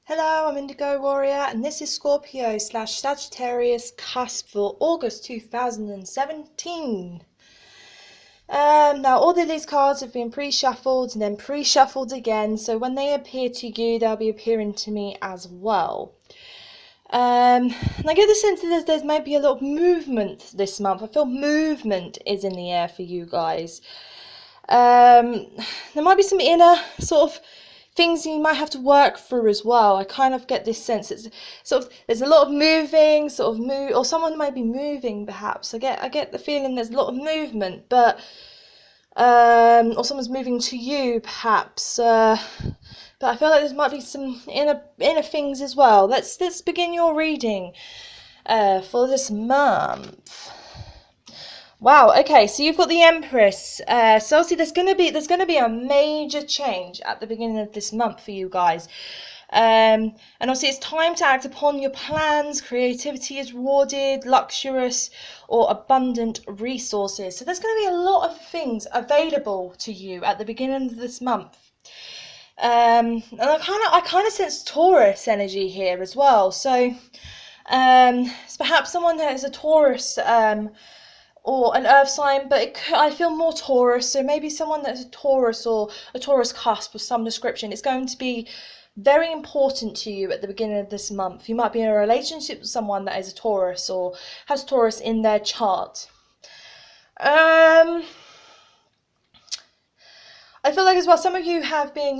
Hello, I'm Indigo Warrior, and this is Scorpio / Sagittarius Cusp for August 2017. Now, all of these cards have been pre-shuffled and then pre-shuffled again, so when they appear to you, they'll be appearing to me as well. And I get the sense that there's maybe a lot of movement this month. I feel movement is in the air for you guys. There might be some inner sort of things you might have to work through as well. I kind of get this sense it's sort of there's a lot of moving, or someone might be moving perhaps. I get the feeling there's a lot of movement, but or someone's moving to you perhaps. But I feel like there might be some inner things as well. Let's begin your reading for this month. Wow, okay, so you've got the Empress. So obviously there's gonna be a major change at the beginning of this month for you guys. And obviously it's time to act upon your plans. Creativity is rewarded, luxurious or abundant resources. So there's gonna be a lot of things available to you at the beginning of this month. And I kind of sense Taurus energy here as well. So it's perhaps someone that is a Taurus or an earth sign, but I feel more Taurus, so maybe someone that's a Taurus or a Taurus cusp of some description. It's going to be very important to you at the beginning of this month. You might be in a relationship with someone that is a Taurus or has Taurus in their chart. I feel like as well some of you have been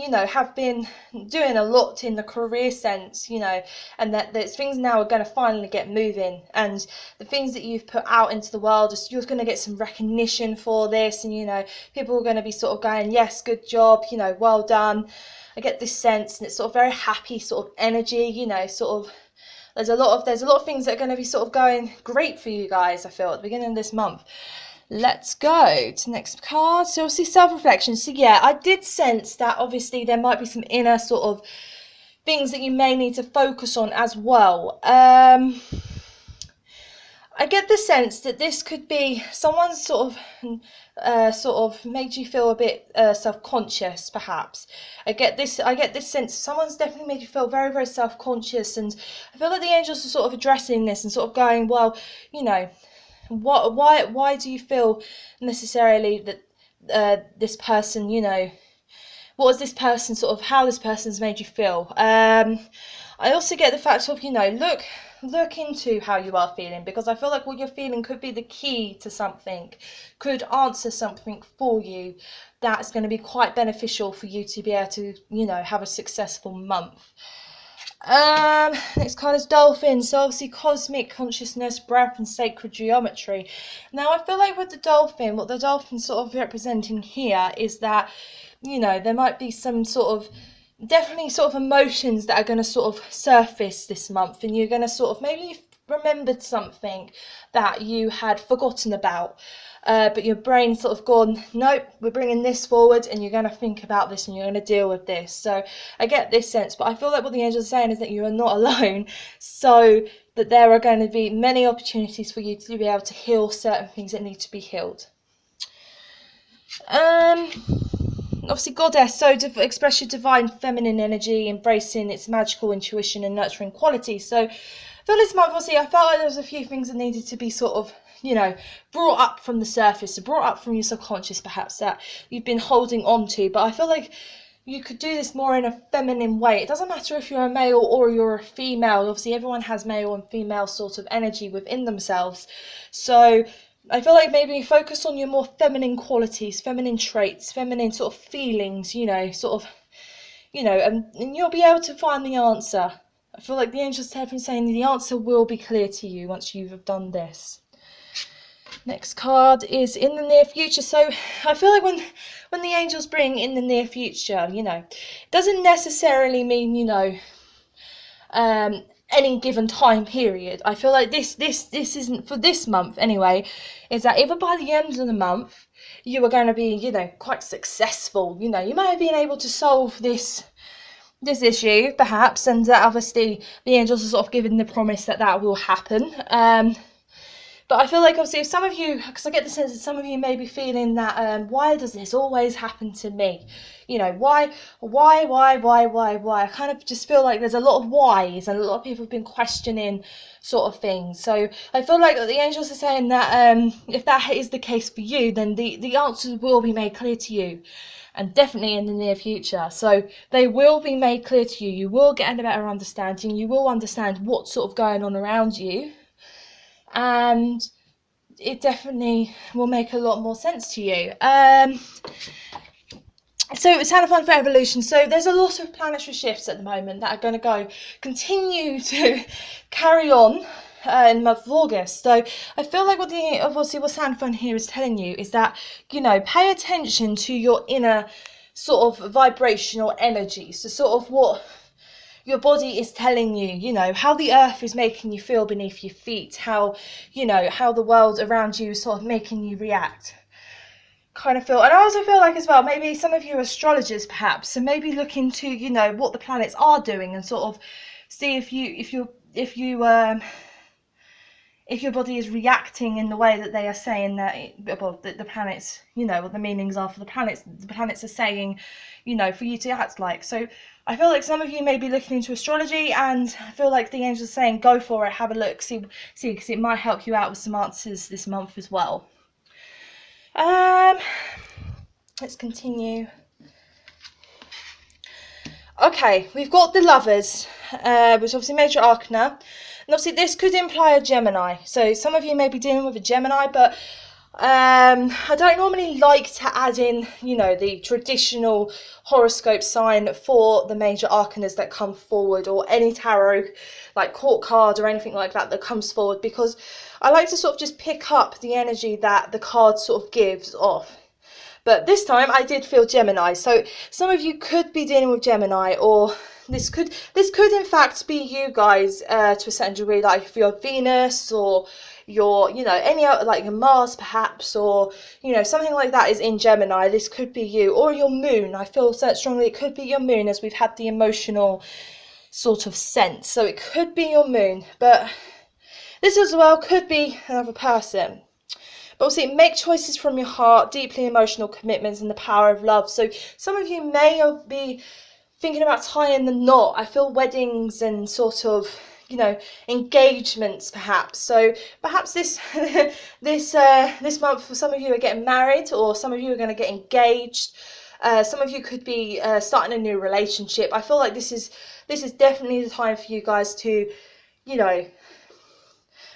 doing a lot in the career sense, and that things now are going to finally get moving, and the things that you've put out into the world, you're going to get some recognition for this, and people are going to be sort of going, yes, good job, well done. I get this sense, and it's sort of very happy sort of energy, sort of there's a lot of things that are going to be sort of going great for you guys, I feel, at the beginning of this month. Let's go to the next card. So obviously self-reflection. So yeah, I did sense that obviously there might be some inner sort of things that you may need to focus on as well. I get the sense that this could be someone's sort of made you feel a bit self-conscious, perhaps. I get this sense someone's definitely made you feel very, very self-conscious, and I feel like the angels are sort of addressing this and sort of going, well, why do you feel necessarily that this person, what was this person sort of, how this person's made you feel? I also get the fact of, look into how you are feeling, because I feel like what you're feeling could be the key to something, could answer something for you that's going to be quite beneficial for you to be able to, have a successful month. Next card is Dolphin. So obviously cosmic consciousness, breath and sacred geometry. Now I feel like with the dolphin, what the dolphin's sort of representing here is that, there might be some definitely emotions that are going to sort of surface this month, and you're going to sort of maybe remembered something that you had forgotten about, but your brain's sort of gone, nope, we're bringing this forward, and you're going to think about this and you're going to deal with this. So I get this sense, but I feel like what the angels are saying is that you are not alone, so that there are going to be many opportunities for you to be able to heal certain things that need to be healed. Obviously Goddess, so to express your divine feminine energy, embracing its magical intuition and nurturing quality. So for this month, obviously, I felt like there was a few things that needed to be sort of, brought up from the surface, brought up from your subconscious, perhaps, that you've been holding on to. But I feel like you could do this more in a feminine way. It doesn't matter if you're a male or you're a female. Obviously, everyone has male and female sort of energy within themselves. So I feel like maybe focus on your more feminine qualities, feminine traits, feminine sort of feelings, and you'll be able to find the answer. I feel like the angels have been saying the answer will be clear to you once you've done this. Next card is in the near future. So I feel like when the angels bring in the near future, it doesn't necessarily mean, any given time period. I feel like this isn't for this month anyway, is that even by the end of the month you are going to be, quite successful. You might have been able to solve this issue perhaps, and obviously the angels are sort of giving the promise that will happen. But I feel like obviously if some of you, because I get the sense that some of you may be feeling that, why does this always happen to me? You know, why? I kind of just feel like there's a lot of whys, and a lot of people have been questioning sort of things. So I feel like the angels are saying that if that is the case for you, then the answers will be made clear to you, and definitely in the near future. So they will be made clear to you. You will get a better understanding. You will understand what's sort of going on around you, and it definitely will make a lot more sense to you. So it's had a fun for evolution. So there's a lot of planetary shifts at the moment that are going to continue to carry on in the month of August. So I feel like what Sandfun here is telling you is that, you know, pay attention to your inner sort of vibrational energy. So sort of what your body is telling you, you know, how the earth is making you feel beneath your feet, how, you know, how the world around you is sort of making you react. Kind of feel, and I also feel like as well, maybe some of you are astrologers perhaps, so maybe look into, you know, what the planets are doing and sort of see if your body is reacting in the way that they are saying that the planets, you know, what the meanings are for the planets are saying, you know, for you to act like. So I feel like some of you may be looking into astrology, and I feel like the angels are saying go for it, have a look, see, because it might help you out with some answers this month as well. Let's continue. Okay, we've got the Lovers, which is obviously major arcana, and obviously this could imply a Gemini. So some of you may be dealing with a Gemini, but I don't normally like to add in, you know, the traditional horoscope sign for the major arcanas that come forward, or any tarot like court card or anything like that comes forward, because I like to sort of just pick up the energy that the card sort of gives off. But this time I did feel Gemini, so some of you could be dealing with Gemini, or this could in fact be you guys to a certain degree, like if you're Venus or your, you know, any other, like your Mars perhaps, or, you know, something like that is in Gemini. This could be you, or your moon. I feel so strongly it could be your moon, as we've had the emotional sort of sense. So it could be your moon, but this as well could be another person. But also, make choices from your heart, deeply emotional commitments, and the power of love. So some of you may be thinking about tying the knot. I feel weddings and sort of, you know, engagements perhaps. So perhaps this this month for some of you are getting married, or some of you are going to get engaged. Some of you could be starting a new relationship. I feel like this is definitely the time for you guys to, you know,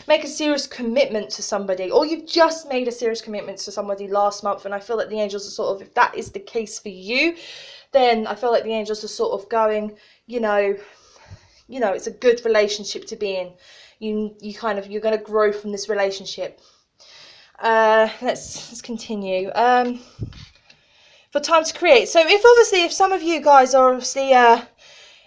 make a serious commitment to somebody, or you've just made a serious commitment to somebody last month. And I feel like the angels are sort of, if that is the case for you, then I feel like the angels are sort of going, you know, it's a good relationship to be in. You're going to grow from this relationship. Let's continue. For time to create. So if some of you guys are obviously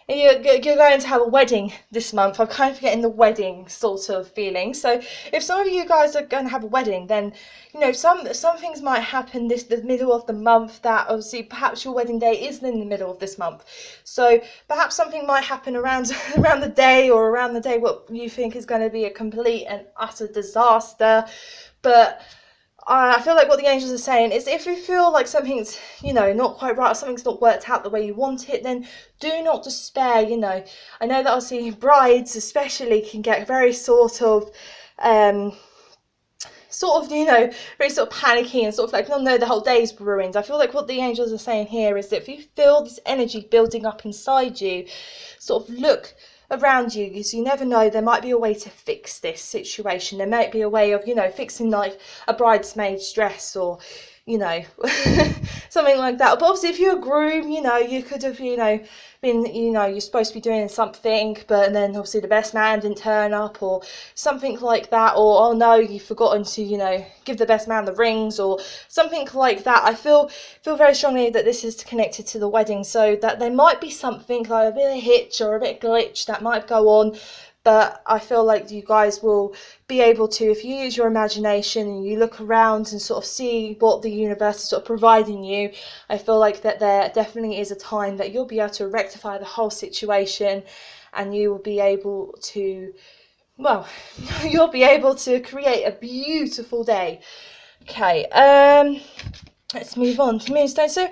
you're going to have a wedding this month, I'm kind of getting the wedding sort of feeling. So if some of you guys are going to have a wedding, then, you know, some things might happen the middle of the month, that obviously perhaps your wedding day is in the middle of this month. So perhaps something might happen around the day, or around the day what you think is going to be a complete and utter disaster. But I feel like what the angels are saying is, if you feel like something's, you know, not quite right, or something's not worked out the way you want it, then do not despair. You know, I know that obviously brides especially can get very sort of, you know, very sort of panicky, and sort of like, no, the whole day's ruined. I feel like what the angels are saying here is that if you feel this energy building up inside you, sort of look around you, because you never know, there might be a way to fix this situation. There might be a way of, you know, fixing like a bridesmaid's dress, or, you know, something like that. But obviously if you're a groom, you know, you could have, you know, been, you know, you're supposed to be doing something, but then obviously the best man didn't turn up, or something like that, or oh no, you've forgotten to, you know, give the best man the rings, or something like that. I feel very strongly that this is connected to the wedding, so that there might be something like a bit of a hitch or a bit of glitch that might go on. But I feel like you guys will be able to, if you use your imagination and you look around and sort of see what the universe is sort of providing you, I feel like that there definitely is a time that you'll be able to rectify the whole situation, and you will be able to well, you'll be able to create a beautiful day. Okay, let's move on to Moonstone. So,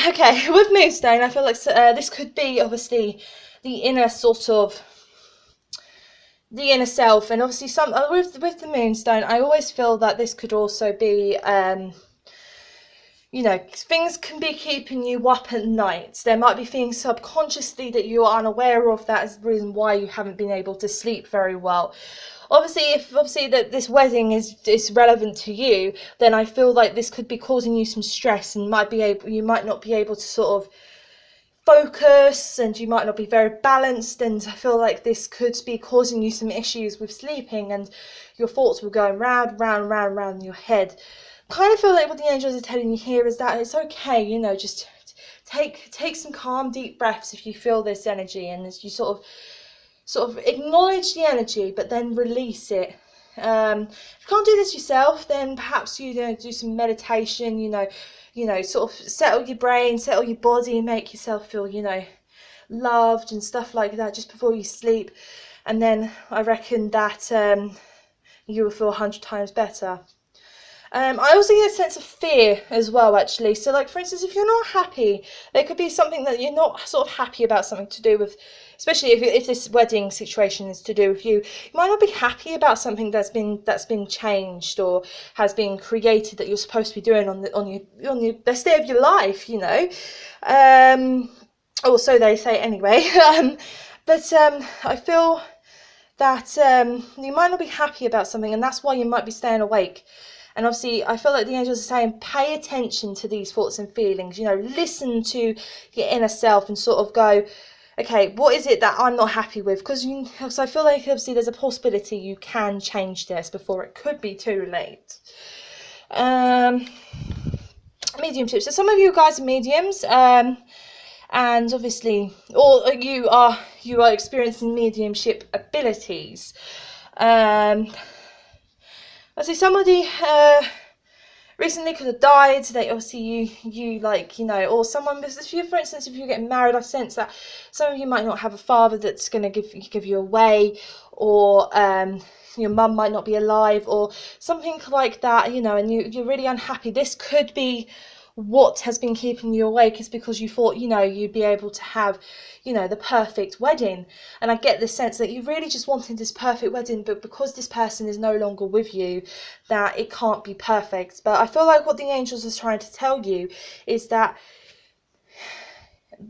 okay, with Moonstone, I feel like this could be obviously the inner sort of the inner self, and obviously some with the Moonstone, I always feel that this could also be you know, things can be keeping you up at night. There might be things subconsciously that you are unaware of that is the reason why you haven't been able to sleep very well. Obviously, if that this wedding is relevant to you, then I feel like this could be causing you some stress, and you might not be able to sort of focus, and you might not be very balanced, and I feel like this could be causing you some issues with sleeping, and your thoughts will go round, round, round, round in your head. Kind of feel like what the angels are telling you here is that it's okay, you know, just take some calm, deep breaths if you feel this energy, and as you sort of acknowledge the energy, but then release it. If you can't do this yourself, then perhaps you know, do some meditation, you know, sort of settle your brain, settle your body, make yourself feel, you know, loved and stuff like that just before you sleep. And then I reckon that you will feel 100 times better. I also get a sense of fear as well, actually. So, like, for instance, if you're not happy, there could be something that you're not sort of happy about, something to do with, especially if this wedding situation is to do with you. You might not be happy about something that's been changed or has been created that you're supposed to be doing on your best day of your life, you know. Or so they say anyway. But I feel that you might not be happy about something, and that's why you might be staying awake. And obviously, I feel like the angels are saying, pay attention to these thoughts and feelings, you know, listen to your inner self and sort of go, okay, what is it that I'm not happy with? Because I feel like obviously there's a possibility you can change this before it could be too late. Mediumship. So some of you guys are mediums, and obviously, or you are experiencing mediumship abilities. I see somebody recently could have died. They obviously you like, you know, or someone. If you, for instance, if you're getting married, I sense that some of you might not have a father that's going to give you away, or your mum might not be alive, or something like that, you know, and you're really unhappy. This could be what has been keeping you awake, is because you thought, you know, you'd be able to have, you know, the perfect wedding. And I get the sense that you really just wanted this perfect wedding, but because this person is no longer with you, that it can't be perfect. But I feel like what the angels are trying to tell you is that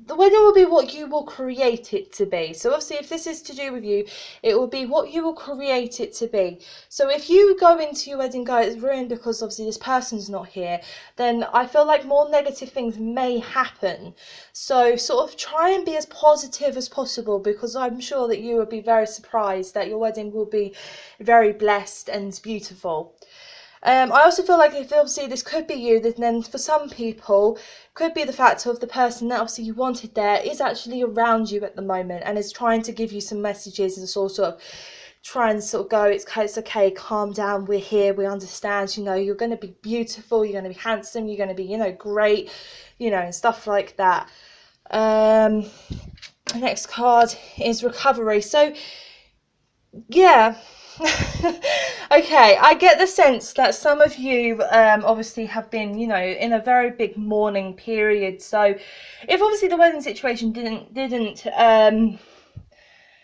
the wedding will be what you will create it to be. So obviously, if this is to do with you, it will be what you will create it to be. So if you go into your wedding, go, it's ruined because obviously this person's not here, then I feel like more negative things may happen. So sort of try and be as positive as possible, because I'm sure that you will be very surprised that your wedding will be very blessed and beautiful. I also feel like if obviously this could be you, then for some people, could be the fact of the person that obviously you wanted there is actually around you at the moment and is trying to give you some messages and sort of try and sort of go, it's okay, calm down, we're here, we understand, you know, you're going to be beautiful, you're going to be handsome, you're going to be, you know, great, you know, and stuff like that. The next card is recovery. So, yeah. Okay, I get the sense that some of you obviously have been, you know, in a very big mourning period. So if obviously the wedding situation didn't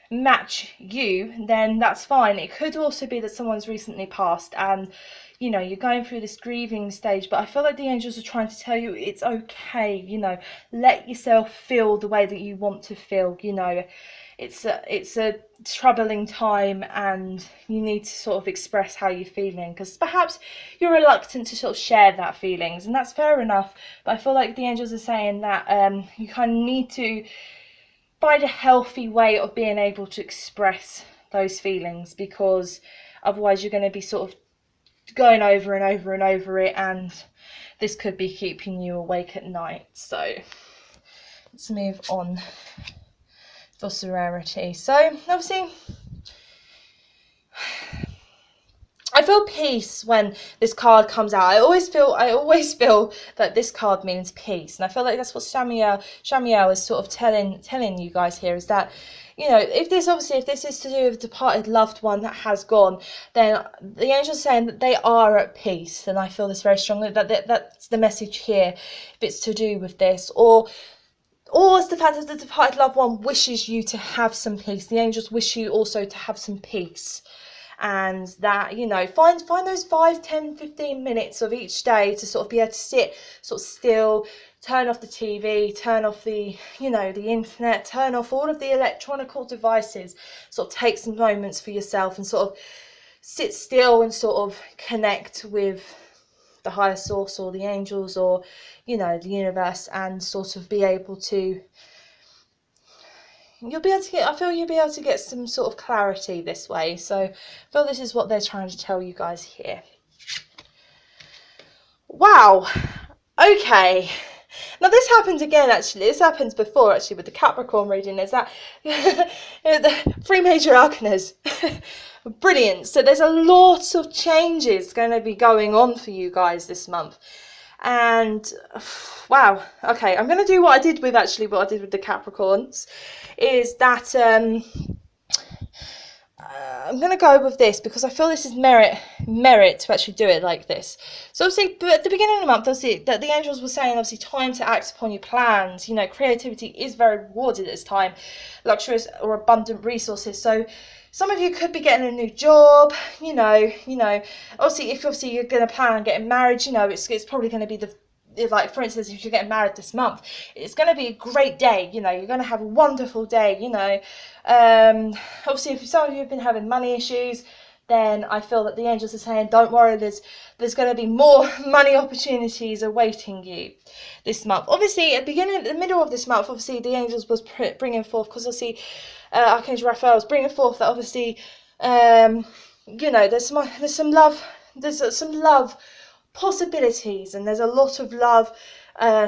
match you, then that's fine. It could also be that someone's recently passed and, you know, you're going through this grieving stage, but I feel like the angels are trying to tell you it's okay, you know, let yourself feel the way that you want to feel, you know. It's a troubling time, and you need to sort of express how you're feeling, because perhaps you're reluctant to sort of share that feelings, and that's fair enough. But I feel like the angels are saying that you kind of need to find a healthy way of being able to express those feelings, because otherwise you're going to be sort of going over and over and over it, and this could be keeping you awake at night. So let's move on for serenity. So obviously, I feel peace when this card comes out. I always feel that this card means peace, and I feel like that's what Shamiel is sort of telling you guys here, is that, you know, if this is to do with a departed loved one that has gone, then the angels are saying that they are at peace, and I feel this very strongly, that's the message here. If it's to do with this, or it's the fact that the departed loved one wishes you to have some peace. The angels wish you also to have some peace. And that, you know, find those 5, 10, 15 minutes of each day to sort of be able to sit sort of still, turn off the TV, turn off the, you know, the internet, turn off all of the electronical devices, sort of take some moments for yourself and sort of sit still and sort of connect with the higher source or the angels or, you know, the universe, and sort of be able to, I feel you'll be able to get some sort of clarity this way. So I feel this is what they're trying to tell you guys here. Wow. Okay. Now this happened again, actually. This happens before, actually, with the Capricorn reading. Is that the 3 major arcanas. Brilliant. So there's a lot of changes going to be going on for you guys this month. And wow, okay, I'm going to do what I did with the Capricorns, is that I'm going to go with this because I feel this is merit to actually do it like this. So obviously, at the beginning of the month, obviously, that the angels were saying, obviously, time to act upon your plans. You know, creativity is very rewarded at this time, luxurious or abundant resources. So some of you could be getting a new job, you know, obviously, if you're going to plan on getting married, you know, it's probably going to be like, for instance, if you're getting married this month, it's going to be a great day, you know, you're going to have a wonderful day, you know. Obviously, if some of you have been having money issues, then I feel that the angels are saying, don't worry, there's going to be more money opportunities awaiting you this month. Obviously, at the middle of this month, obviously, the angels was bringing forth, because obviously, Archangel Raphael was bringing forth that, obviously, you know, there's some love possibilities, and there's a lot of love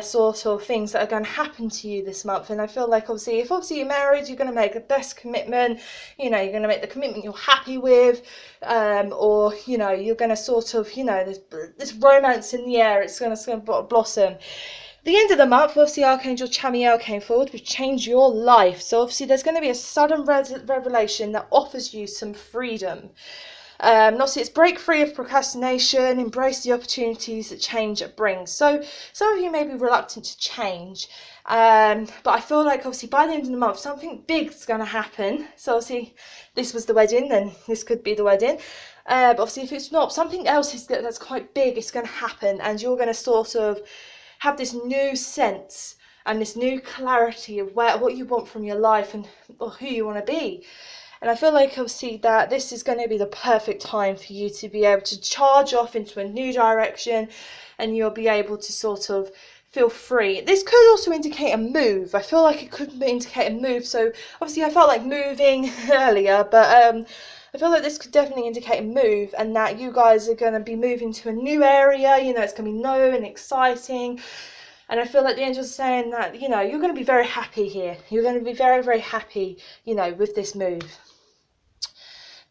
sort of things that are going to happen to you this month. And I feel like, obviously, if you're married, you're going to make the best commitment, you know, you're going to make the commitment you're happy with, or, you know, you're going to sort of, you know, there's this romance in the air, it's going to blossom. At the end of the month, obviously, Archangel Chamiel came forward, which changed your life. So obviously there's going to be a sudden revelation that offers you some freedom. Obviously, it's break free of procrastination, embrace the opportunities that change brings. So some of you may be reluctant to change, but I feel like, obviously, by the end of the month, something big's going to happen. So obviously, this was the wedding, then this could be the wedding. But obviously, if it's not, something else that's quite big is going to happen, and you're going to sort of have this new sense and this new clarity of what you want from your life and who you want to be. And I feel like, obviously, that this is going to be the perfect time for you to be able to charge off into a new direction, and you'll be able to sort of feel free. This could also indicate a move. I feel like it could indicate a move. So obviously I felt like moving earlier, but I feel like this could definitely indicate a move, and that you guys are going to be moving to a new area. You know, it's going to be new and exciting. And I feel like the angels are saying that, you know, you're going to be very happy here. You're going to be very, very happy, you know, with this move.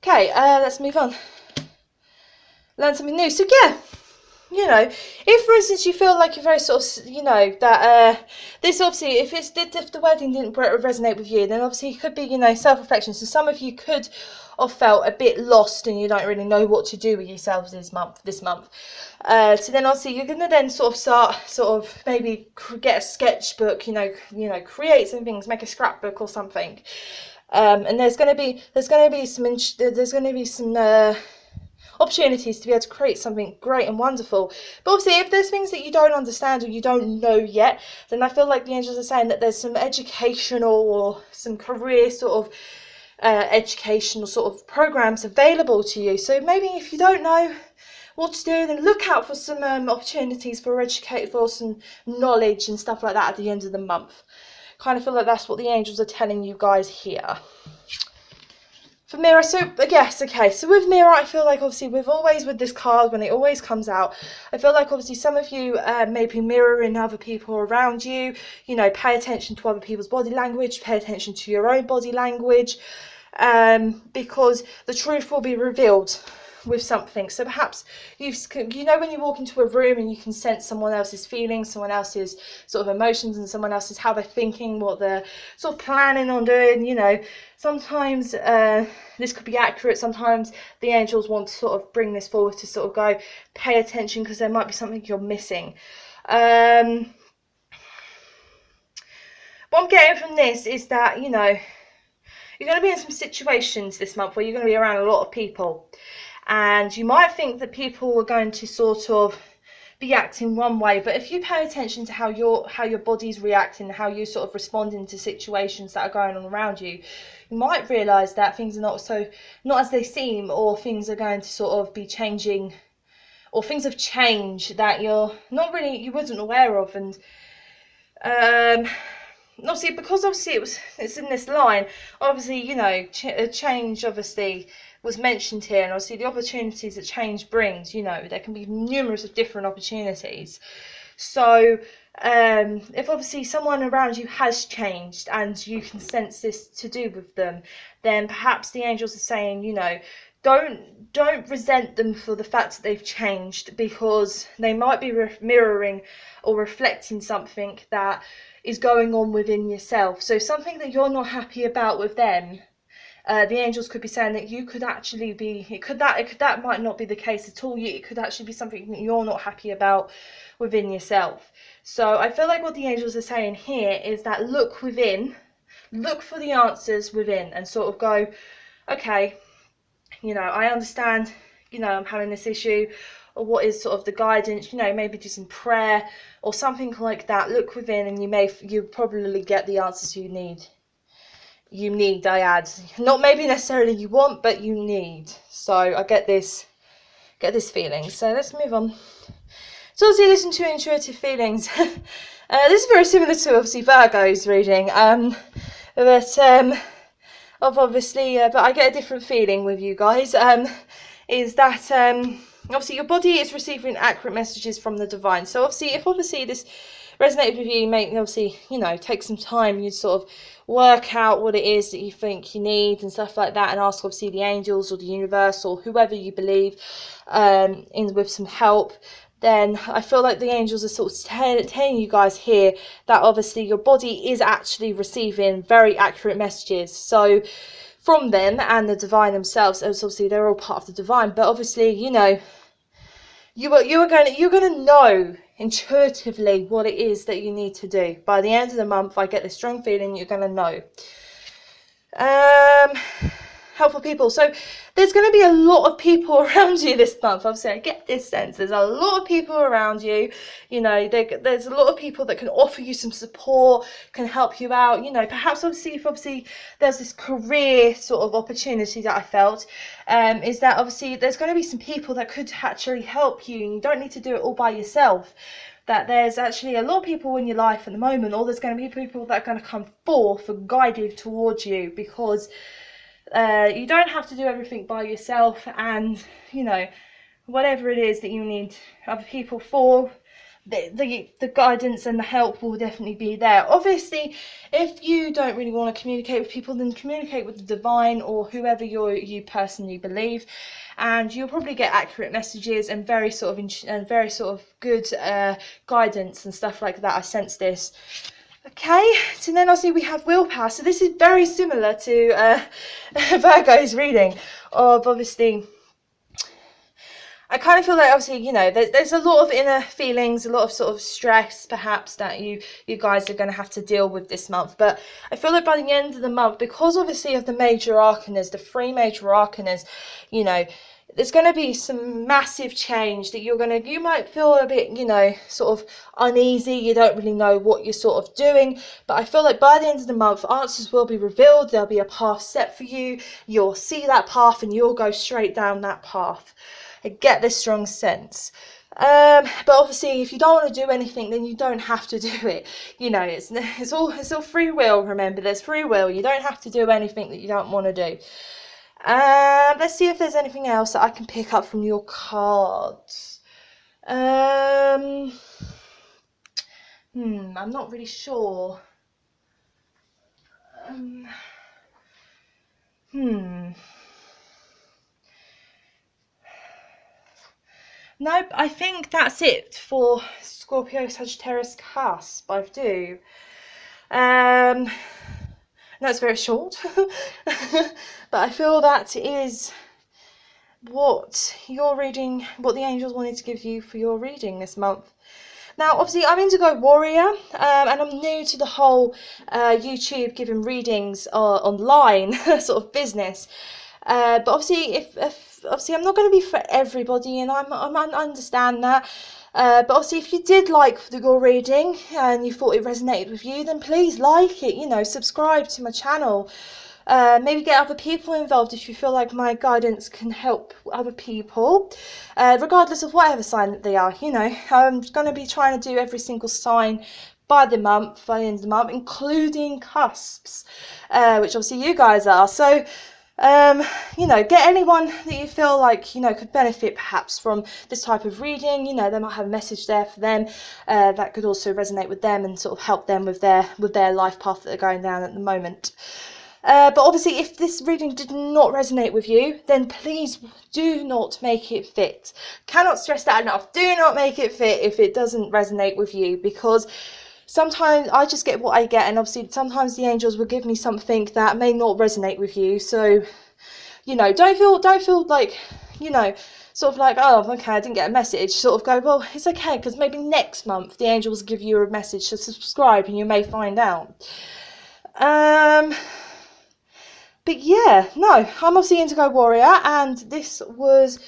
Okay, let's move on. Learn something new. So yeah, you know, if for instance you feel like you're very sort of, you know, that this obviously, if the wedding didn't resonate with you, then obviously it could be, you know, self-reflection. So some of you could have felt a bit lost and you don't really know what to do with yourselves this month. So then obviously you're going to then sort of maybe get a sketchbook, you know, create some things, make a scrapbook or something. And there's going to be some opportunities to be able to create something great and wonderful. But obviously, if there's things that you don't understand or you don't know yet, then I feel like the angels are saying that there's some educational or some career sort of educational sort of programs available to you. So maybe if you don't know what to do, then look out for some opportunities for some knowledge and stuff like that at the end of the month. Kind of feel like that's what the angels are telling you guys here. For mirror, so yes, okay, so with mirror, I feel like obviously with this card, when it always comes out, I feel like obviously some of you may be mirroring other people around you. You know, pay attention to other people's body language, pay attention to your own body language, because the truth will be revealed with something. So perhaps you know when you walk into a room and you can sense someone else's feelings, someone else's sort of emotions, and someone else's how they're thinking, what they're sort of planning on doing. You know, sometimes this could be accurate. Sometimes the angels want to sort of bring this forward to sort of go, pay attention, because there might be something you're missing. What I'm getting from this is that, you know, you're going to be in some situations this month where you're going to be around a lot of people, and you might think that people are going to sort of be acting one way, but if you pay attention to how your body's reacting, how you're sort of responding to situations that are going on around you, you might realize that things are not as they seem, or things are going to sort of be changing, or things have changed that you wasn't aware of. And obviously, because it's in this line, obviously, you know, a change obviously was mentioned here, and obviously the opportunities that change brings, you know, there can be numerous of different opportunities. So if obviously someone around you has changed and you can sense this to do with them, then perhaps the angels are saying, you know, don't resent them for the fact that they've changed, because they might be mirroring or reflecting something that is going on within yourself. So something that you're not happy about with them, the angels could be saying that you could actually be, that might not be the case at all. It could actually be something that you're not happy about within yourself. So I feel like what the angels are saying here is that look within, look for the answers within, and sort of go, okay, you know, I understand, you know, I'm having this issue, or what is sort of the guidance, you know, maybe do some prayer or something like that. Look within, and you probably get the answers you need. I add, not maybe necessarily you want, but you need. So I get this feeling. So let's move on. So obviously, listen to intuitive feelings. This is very similar to obviously Virgo's reading, but I get a different feeling with you guys. Is that obviously your body is receiving accurate messages from the divine. So if this resonated with you, obviously, you know, take some time, you sort of work out what it is that you think you need and stuff like that, and ask obviously the angels or the universe or whoever you believe in with some help. Then I feel like the angels are sort of telling you guys here that obviously your body is actually receiving very accurate messages. So from them and the divine themselves, as obviously they're all part of the divine, but obviously, you know, you're going to know intuitively what it is that you need to do. By the end of the month, I get this strong feeling you're going to know. Helpful people. So there's going to be a lot of people around you this month. Obviously, I get this sense. There's a lot of people around you. You know, there's a lot of people that can offer you some support, can help you out. You know, perhaps if there's this career sort of opportunity that I felt, is that obviously there's going to be some people that could actually help you, and you don't need to do it all by yourself. That there's actually a lot of people in your life at the moment, or there's going to be people that are going to come forth and guide you towards you, because you don't have to do everything by yourself, and you know, whatever it is that you need other people for, the guidance and the help will definitely be there. Obviously, if you don't really want to communicate with people, then communicate with the divine or whoever you personally believe, and you'll probably get accurate messages and very sort of good guidance and stuff like that. I sense this. Okay, so then obviously we have willpower. So this is very similar to Virgo's reading of obviously. I kind of feel like obviously, you know, there's a lot of inner feelings, a lot of sort of stress perhaps that you guys are going to have to deal with this month. But I feel like by the end of the month, because obviously of the major arcanas, the 3 major arcanas, you know, there's going to be some massive change that you might feel a bit, you know, sort of uneasy. You don't really know what you're sort of doing. But I feel like by the end of the month, answers will be revealed. There'll be a path set for you. You'll see that path and you'll go straight down that path. I get this strong sense. But obviously, if you don't want to do anything, then you don't have to do it. You know, it's all free will. Remember, there's free will. You don't have to do anything that you don't want to do. Let's see if there's anything else that I can pick up from your cards. I'm not really sure. Nope, I think that's it for Scorpio, Sagittarius, Cusp. I do. No, it's very short, but I feel that is what your reading, what the angels wanted to give you for your reading this month. Now, obviously, I'm Indigo Warrior, and I'm new to the whole YouTube giving readings online sort of business. But obviously, if obviously I'm not going to be for everybody, and I understand that. But obviously, if you did like your reading and you thought it resonated with you, then please like it. You know, subscribe to my channel. Maybe get other people involved if you feel like my guidance can help other people, regardless of whatever sign that they are. You know, I'm going to be trying to do every single sign by the end of the month, including cusps, which obviously you guys are. So, you know, get anyone that you feel like, you know, could benefit perhaps from this type of reading. You know, they might have a message there for them that could also resonate with them and sort of help them with their life path that they're going down at the moment. But obviously, if this reading did not resonate with you, then please do not make it fit. Cannot stress that enough. Do not make it fit if it doesn't resonate with you, because sometimes I just get what I get, and obviously sometimes the angels will give me something that may not resonate with you. So, you know, don't feel like, you know, sort of like, oh, okay, I didn't get a message. Sort of go, well, it's okay, because maybe next month the angels give you a message to subscribe, and you may find out. But yeah, no, I'm obviously Indigo Warrior, and this was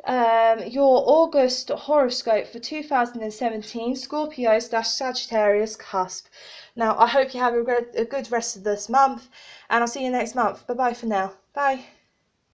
your August horoscope for 2017, Scorpio / Sagittarius cusp. Now, I hope you have a good rest of this month, and I'll see you next month. Bye-bye for now. Bye.